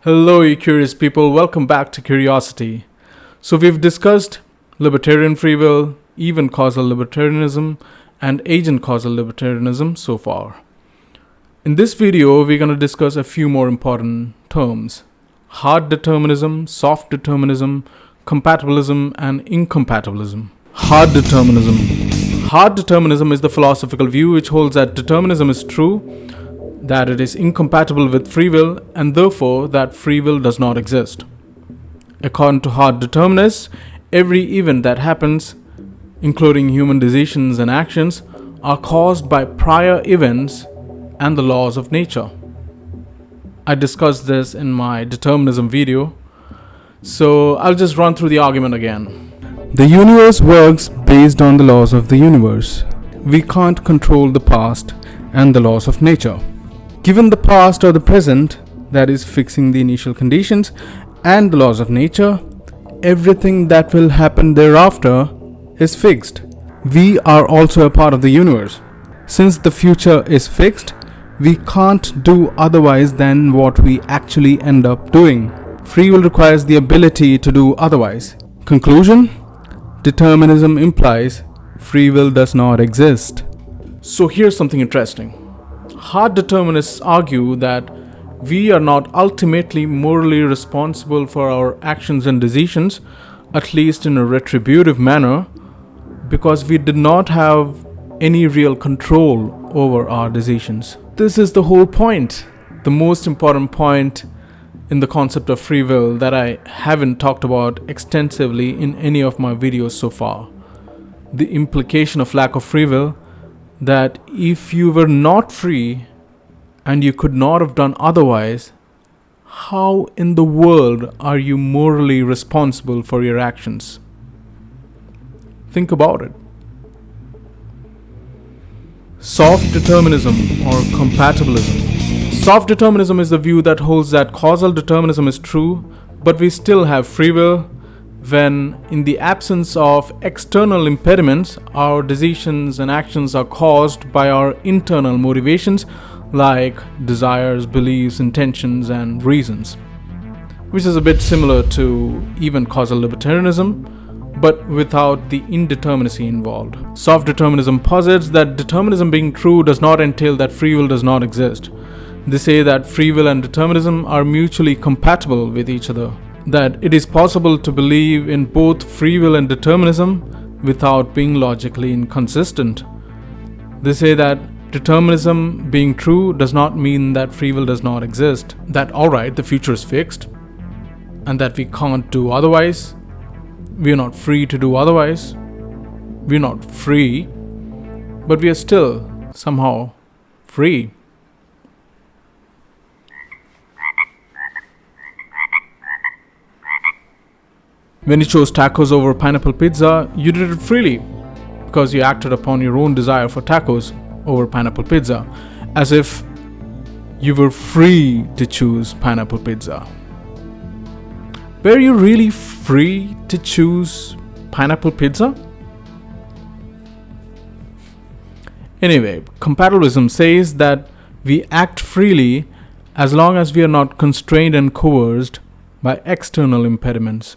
Hello, you curious people. Welcome back to Curiosity. So we've discussed libertarian free will, even causal libertarianism, and agent causal libertarianism so far. In this video, we're going to discuss a few more important terms: hard determinism, soft determinism, compatibilism, and incompatibilism. Hard determinism. Hard determinism is the philosophical view which holds that determinism is true, that it is incompatible with free will, and therefore that free will does not exist. According to hard determinists, every event that happens, including human decisions and actions, are caused by prior events and the laws of nature. I discussed this in my determinism video, so I'll just run through the argument again. The universe works based on the laws of the universe. We can't control the past and the laws of nature. Given the past or the present, that is fixing the initial conditions and the laws of nature, everything that will happen thereafter is fixed. We are also a part of the universe. Since the future is fixed, we can't do otherwise than what we actually end up doing. Free will requires the ability to do otherwise. Conclusion: determinism implies free will does not exist. So here's something interesting. Hard determinists argue that we are not ultimately morally responsible for our actions and decisions, at least in a retributive manner, because we did not have any real control over our decisions. This is the whole point, the most important point in the concept of free will that I haven't talked about extensively in any of my videos so far. The implication of lack of free will, that if you were not free and you could not have done otherwise, how in the world are you morally responsible for your actions? Think about it. Soft determinism or compatibilism. Soft determinism is the view that holds that causal determinism is true, but we still have free will when, in the absence of external impediments, our decisions and actions are caused by our internal motivations like desires, beliefs, intentions, and reasons, which is a bit similar to even causal libertarianism, but without the indeterminacy involved. Soft determinism posits that determinism being true does not entail that free will does not exist. They say that free will and determinism are mutually compatible with each other, that it is possible to believe in both free will and determinism without being logically inconsistent. They say that determinism being true does not mean that free will does not exist, that alright, the future is fixed, and that we can't do otherwise. We are not free to do otherwise. We are not free, but we are still somehow free. When you chose tacos over pineapple pizza, you did it freely because you acted upon your own desire for tacos over pineapple pizza, as if you were free to choose pineapple pizza. Were you really free to choose pineapple pizza? Anyway, compatibilism says that we act freely as long as we are not constrained and coerced by external impediments.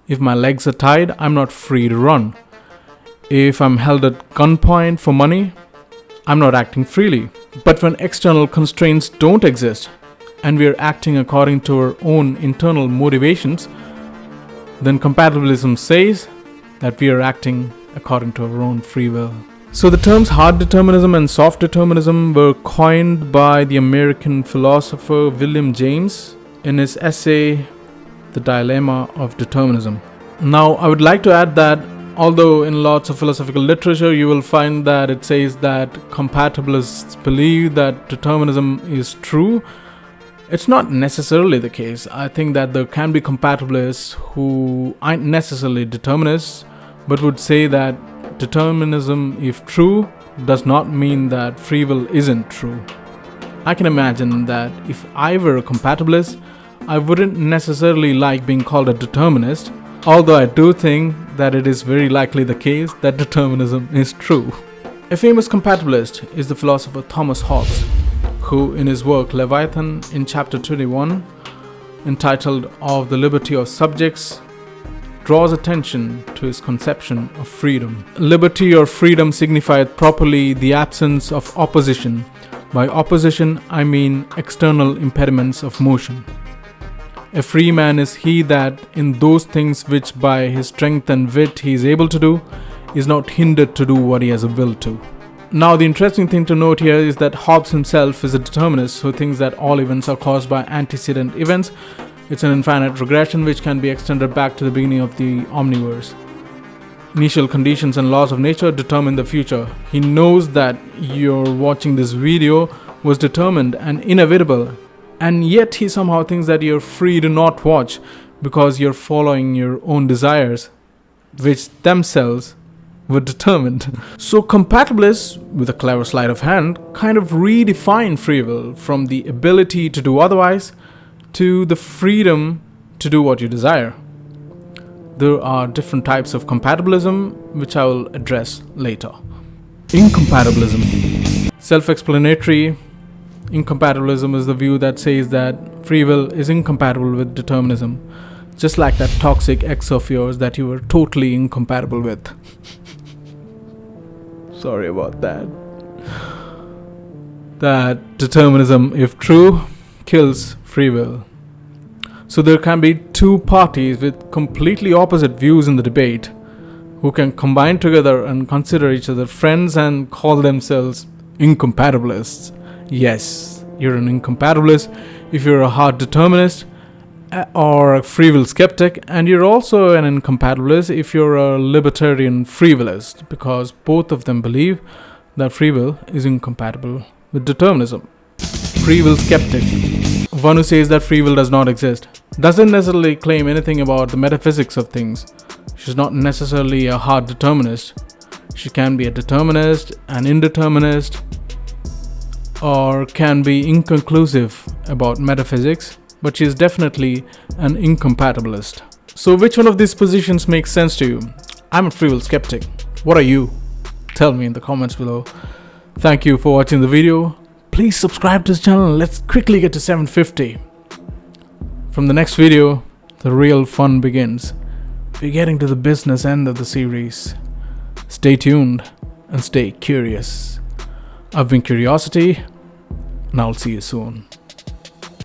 If my legs are tied, I'm not free to run. If I'm held at gunpoint for money, I'm not acting freely. But when external constraints don't exist and we are acting according to our own internal motivations, then compatibilism says that we are acting according to our own free will. So the terms hard determinism and soft determinism were coined by the American philosopher William James in his essay The Dilemma of Determinism. Now, I would like to add that although in lots of philosophical literature you will find that it says that compatibilists believe that determinism is true, it's not necessarily the case. I think that there can be compatibilists who aren't necessarily determinists, but would say that determinism, if true, does not mean that free will isn't true. I can imagine that if I were a compatibilist, I wouldn't necessarily like being called a determinist, although I do think that it is very likely the case that determinism is true. A famous compatibilist is the philosopher Thomas Hobbes, who in his work Leviathan in chapter 21 entitled Of the Liberty of Subjects, draws attention to his conception of freedom. Liberty or freedom signifieth properly the absence of opposition. By opposition, I mean external impediments of motion. A free man is he that in those things which by his strength and wit he is able to do, is not hindered to do what he has a will to. Now, the interesting thing to note here is that Hobbes himself is a determinist who thinks that all events are caused by antecedent events. It's an infinite regression which can be extended back to the beginning of the omniverse. Initial conditions and laws of nature determine the future. He knows that you're watching this video was determined and inevitable, and yet he somehow thinks that you're free to not watch because you're following your own desires, which themselves were determined. So compatibilists, with a clever sleight of hand, kind of redefine free will from the ability to do otherwise to the freedom to do what you desire. There are different types of compatibilism, which I will address later. Incompatibilism. Self-explanatory. Incompatibilism is the view that says that free will is incompatible with determinism, just like that toxic ex of yours that you were totally incompatible with. Sorry about that. That determinism, if true, kills free will. So there can be two parties with completely opposite views in the debate who can combine together and consider each other friends and call themselves incompatibilists. Yes, you're an incompatibilist if you're a hard determinist or a free will skeptic, and you're also an incompatibilist if you're a libertarian free willist, because both of them believe that free will is incompatible with determinism. Free will skeptic, one who says that free will does not exist, doesn't necessarily claim anything about the metaphysics of things. She's not necessarily a hard determinist. She can be a determinist, an indeterminist, or can be inconclusive about metaphysics, but she is definitely an incompatibilist. So which one of these positions makes sense to you? I'm a free will skeptic. What are you? Tell me in the comments below. Thank you for watching the video. Please subscribe to this channel. Let's quickly get to 750. From the next video, the real fun begins. We're getting to the business end of the series. Stay tuned and stay curious. I've been Curiosity, and I'll see you soon.